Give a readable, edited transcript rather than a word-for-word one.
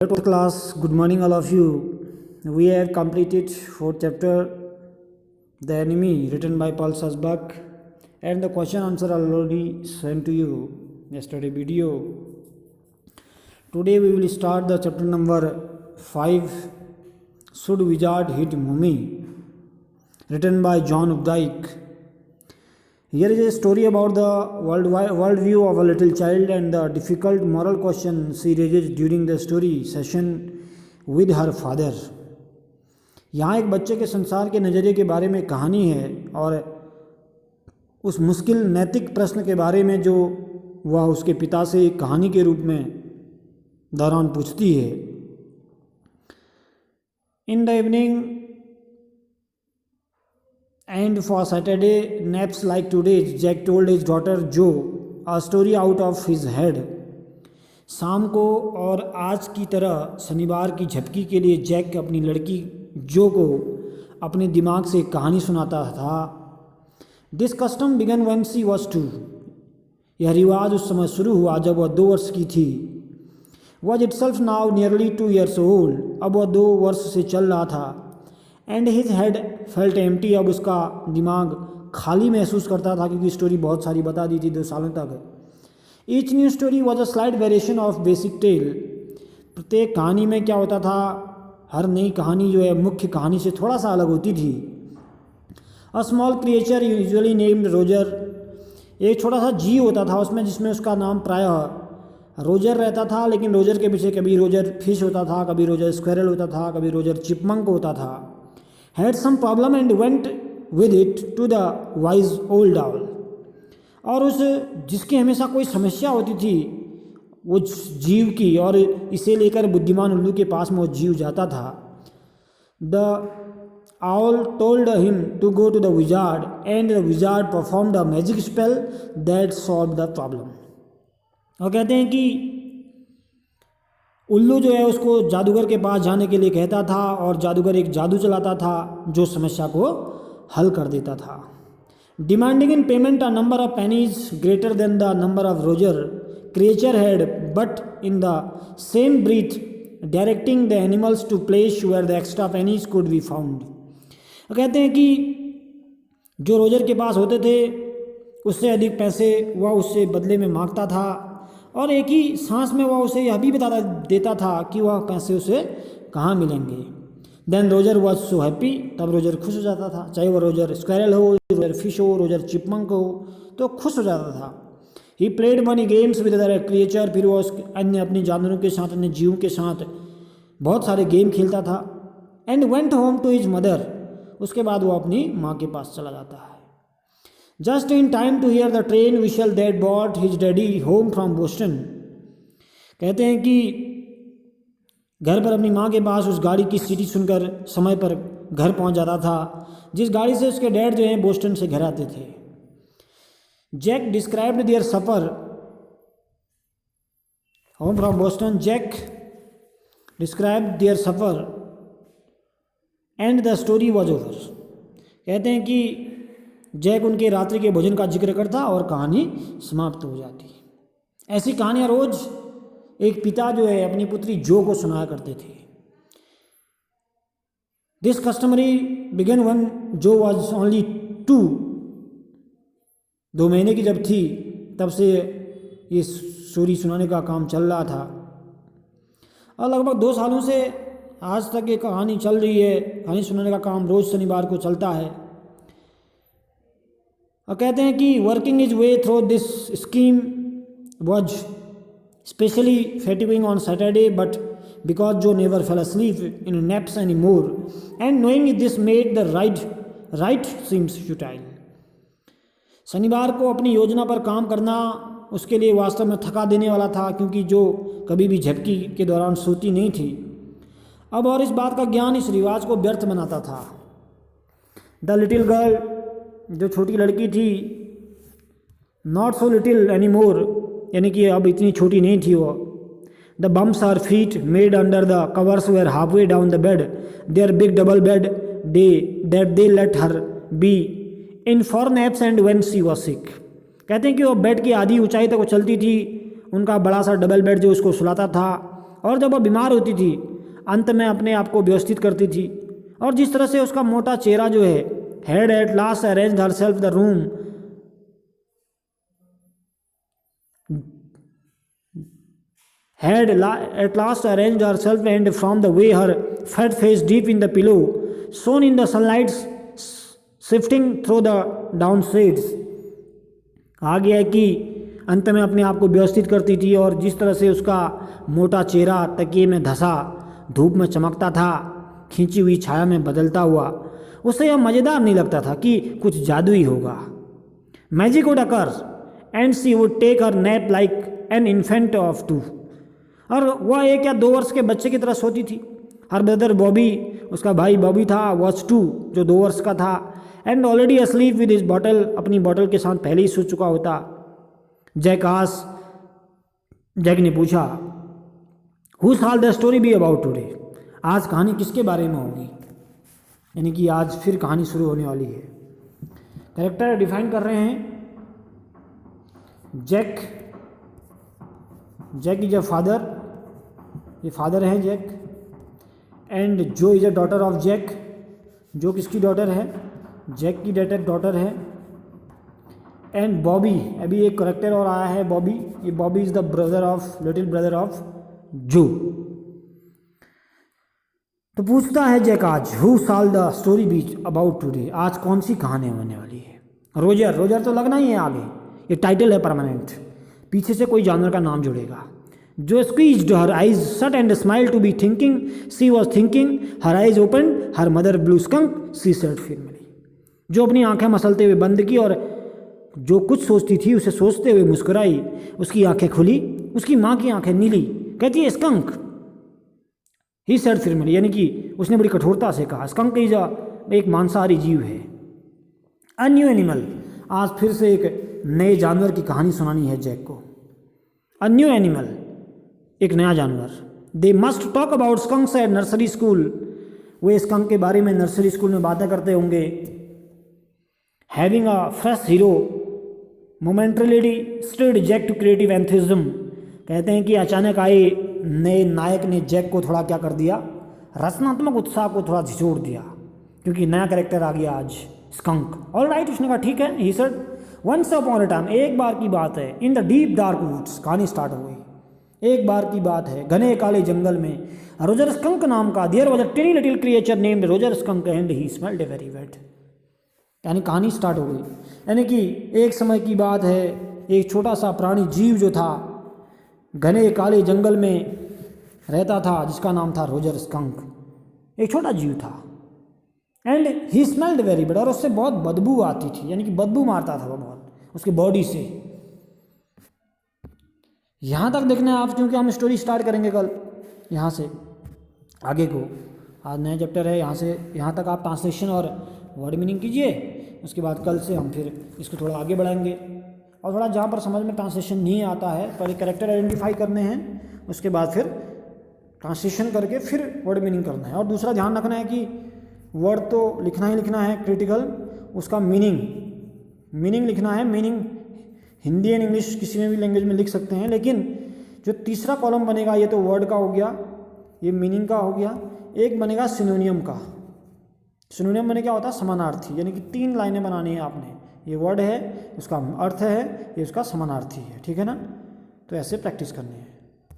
Hello to class, good morning all of you. We have completed fourth chapter, The Enemy, written by Paul Sasbach, and the question answer already sent to you yesterday video. Today we will start the chapter number 5, Should Wizard Hit Mummy, written by John Updike. Here is a story about the world view of a little child and the difficult moral question she raises during the story session with her father. यहाँ एक बच्चे के संसार के नज़रिए के बारे में कहानी है और उस मुश्किल नैतिक प्रश्न के बारे में जो वह उसके पिता से एक कहानी के रूप में दौरान पूछती है. In the evening And for Saturday naps like today's, Jack told his daughter Jo a story out of his head. शाम को और आज की तरह शनिवार की झपकी के लिए जैक अपनी लड़की जो को अपने दिमाग से एक कहानी सुनाता था. This custom began when she was 2. यह रिवाज उस समय शुरू हुआ जब वह 2 वर्ष की थी. Was itself now nearly 2 years old. अब वह 2 वर्ष से चल रहा था. And his head felt empty. अब उसका दिमाग खाली महसूस करता था क्योंकि स्टोरी बहुत सारी बता दी थी 2 सालों तक. Each new story was a slight variation of basic tale. प्रत्येक कहानी में क्या होता था, हर नई कहानी जो है मुख्य कहानी से थोड़ा सा अलग होती थी. A small creature usually named Roger. एक छोटा सा जीव होता था उसमें जिसमें उसका नाम प्रायः रोजर रहता था, लेकिन रोजर के पीछे कभी रोजर फिश होता था, कभी रोजर स्क्वेरल होता था, कभी रोजर चिपमंक होता था. had some problem and went with it to the wise old owl. और उस जिसकी हमेशा कोई समस्या होती थी वो जीव की, और इसे लेकर बुद्धिमान उल्लू के पास में वो जीव जाता था. The owl told him to go to the wizard and the wizard performed a magic spell that solved the problem. और कहते हैं कि उल्लू जो है उसको जादूगर के पास जाने के लिए कहता था और जादूगर एक जादू चलाता था जो समस्या को हल कर देता था. Demanding in payment a number of pennies greater than the number of Roger creature had but in the same breath directing the animals to place where the extra pennies could be found. कहते हैं कि जो Roger के पास होते थे उससे अधिक पैसे वह उससे बदले में मांगता था और एक ही सांस में वह उसे यह भी बता देता था कि वह पैसे उसे कहाँ मिलेंगे. Then Roger was so happy. तब रोजर खुश हो जाता था, चाहे वह रोजर स्क्वायरल हो, रोजर फिश हो, रोजर चिपमंक हो, तो खुश हो जाता था. He played money games with other creature. फिर वो अन्य अपने जानवरों के साथ, अन्य जीवों के साथ बहुत सारे गेम खेलता था. And went home to his mother. उसके बाद वो अपनी माँ के पास चला जाता है. Just in time to hear the train whistle that brought his daddy home from Boston. कहते हैं कि घर पर अपनी माँ के पास उस गाड़ी की सीटी सुनकर समय पर घर पहुंच जाता था जिस गाड़ी से उसके डैड जो हैं बोस्टन से घर आते थे. जैक डिस्क्राइब्ड देयर सफ़र home from Boston. Jack described their सफ़र and the story was over. कहते हैं कि जैक उनके रात्रि के भोजन का जिक्र करता और कहानी समाप्त हो जाती. ऐसी कहानियाँ रोज एक पिता जो है अपनी पुत्री जो को सुनाया करते थे. दिस कस्टमरी बिगन वन जो वॉज ओनली 2. 2 महीने की जब थी तब से ये स्टोरी सुनाने का काम चल रहा था और लगभग 2 सालों से आज तक ये कहानी चल रही है. कहानी सुनाने का काम रोज़ शनिवार को चलता है. और कहते हैं कि working is way through this scheme was specially fatiguing on Saturday but because Jo never fell asleep in naps any more and knowing this made the right seems futile. शनिवार को अपनी योजना पर काम करना उसके लिए वास्तव में थका देने वाला था क्योंकि जो कभी भी झपकी के दौरान सोती नहीं थी अब और इस बात का ज्ञान इस रिवाज को व्यर्थ बनाता था. द लिटिल गर्ल जो छोटी लड़की थी not so little any more, यानी कि अब इतनी छोटी नहीं थी वो. The bums are feet made under the covers where half way down the bed. Their big double bed they let her be in for naps and when she was sick. कहते हैं कि वो बेड की आधी ऊंचाई तक वो चलती थी. उनका बड़ा सा डबल बेड जो उसको सुलाता था और जब वह बीमार होती थी अंत में अपने आप को व्यवस्थित करती थी, और जिस तरह से उसका मोटा चेहरा जो है, had at last arranged herself the room, had at last arranged herself, and from the way her fat face deep in the pillow shone in the sunlight shifting through the down shades, आ गया है कि अंत में अपने आप को व्यवस्थित करती थी, और जिस तरह से उसका मोटा चेहरा तकिए में धंसा धूप में चमकता था, खींची हुई छाया में बदलता हुआ, उसे यह मज़ेदार नहीं लगता था कि कुछ जादुई होगा। Magic would occur and she would take her nap like an infant of 2, और वह 1 या 2 वर्ष के बच्चे की तरह सोती थी। हर ब्रदर बॉबी, उसका भाई बॉबी था, वॉच 2 जो 2 वर्ष का था, and already asleep with his bottle, अपनी बॉटल के साथ पहले ही सो चुका होता। जैक ने पूछा, who shell the story be about today, आज कहानी किसके बारे में होगी, यानी कि आज फिर कहानी शुरू होने वाली है। कैरेक्टर डिफाइन कर रहे हैं, जैक इज अ फादर, ये फादर है जैक, एंड जो is a daughter of Jack, जो किसकी डॉटर है, जैक की डॉटर है, एंड बॉबी, अभी एक करेक्टर और आया है बॉबी, ये Bobby is the little brother of जो। तो पूछता है जैक आज, who shell the story be about today, आज कौन सी कहानी होने वाली है। रोजर तो लगना ही है आगे, ये टाइटल है परमानेंट, पीछे से कोई जानवर का नाम जुड़ेगा। Jo squeezed her eyes shut and smile to be thinking she was thinking, her eyes open her mother blue skunk she said firmly, जो अपनी आंखें मसलते हुए बंद की और जो कुछ सोचती थी उसे सोचते हुए मुस्कुराई, उसकी आंखें खुली, उसकी माँ की आंखें नीली, कहती है स्कंक, ही सेड फिल्मली, यानी कि उसने बड़ी कठोरता से कहा, स्कंक इज एक मांसाहारी जीव है। अ न्यू एनिमल, आज फिर से एक नए जानवर की कहानी सुनानी है जैक को। अ न्यू एनिमल, एक नया जानवर। They must talk about skunks at nursery school, वे स्कंक के बारे में नर्सरी स्कूल में बातें करते होंगे। Having a fresh hero momentarily stirred Jack to creative enthusiasm, कहते हैं कि अचानक आए नए नायक ने जैक को थोड़ा क्या कर दिया, रचनात्मक उत्साह को थोड़ा झिझोड़ दिया, क्योंकि नया कैरेक्टर आ गया आज, स्कंक। ऑल राइट, उसने कहा ठीक है। He said once upon a time, एक बार की बात है, in the deep dark woods, कहानी स्टार्ट हो गई। एक बार की बात है, घने काले जंगल में रोजर स्कंक नाम का, there was a tiny little creature named Roger skunk and he smelled very wet, यानी कहानी स्टार्ट हो गई। यानी कि एक समय की बात है, एक छोटा सा प्राणी जीव जो था घने काले जंगल में रहता था, जिसका नाम था रोजर स्कंक, एक छोटा जीव था। And he smelled very bad, और उससे बहुत बदबू आती थी, यानी कि बदबू मारता था वो बहुत उसकी बॉडी से। यहाँ तक देखना है आप, क्योंकि हम स्टोरी स्टार्ट करेंगे कल यहाँ से आगे को, आज नया चैप्टर है, यहाँ से यहाँ तक आप ट्रांसलेशन और वर्ड मीनिंग कीजिए। उसके बाद कल से हम फिर इसको थोड़ा आगे बढ़ाएंगे, और थोड़ा जहाँ पर समझ में ट्रांसलेशन नहीं आता है, पहले कैरेक्टर आइडेंटिफाई करने हैं, उसके बाद फिर ट्रांसलेशन करके फिर वर्ड मीनिंग करना है। और दूसरा ध्यान रखना है कि वर्ड तो लिखना ही लिखना है क्रिटिकल, उसका मीनिंग लिखना है। मीनिंग हिंदी एंड इंग्लिश किसी में भी लैंग्वेज में लिख सकते हैं, लेकिन जो तीसरा कॉलम बनेगा, ये तो वर्ड का हो गया, ये मीनिंग का हो गया, एक बनेगा सिनोनियम का। सिनोनियम बने क्या होता है, समानार्थी, यानी कि 3 लाइनें बनानी है आपने। ये वर्ड है, उसका अर्थ है, ये उसका समानार्थी है, ठीक है ना। तो ऐसे प्रैक्टिस करनी है।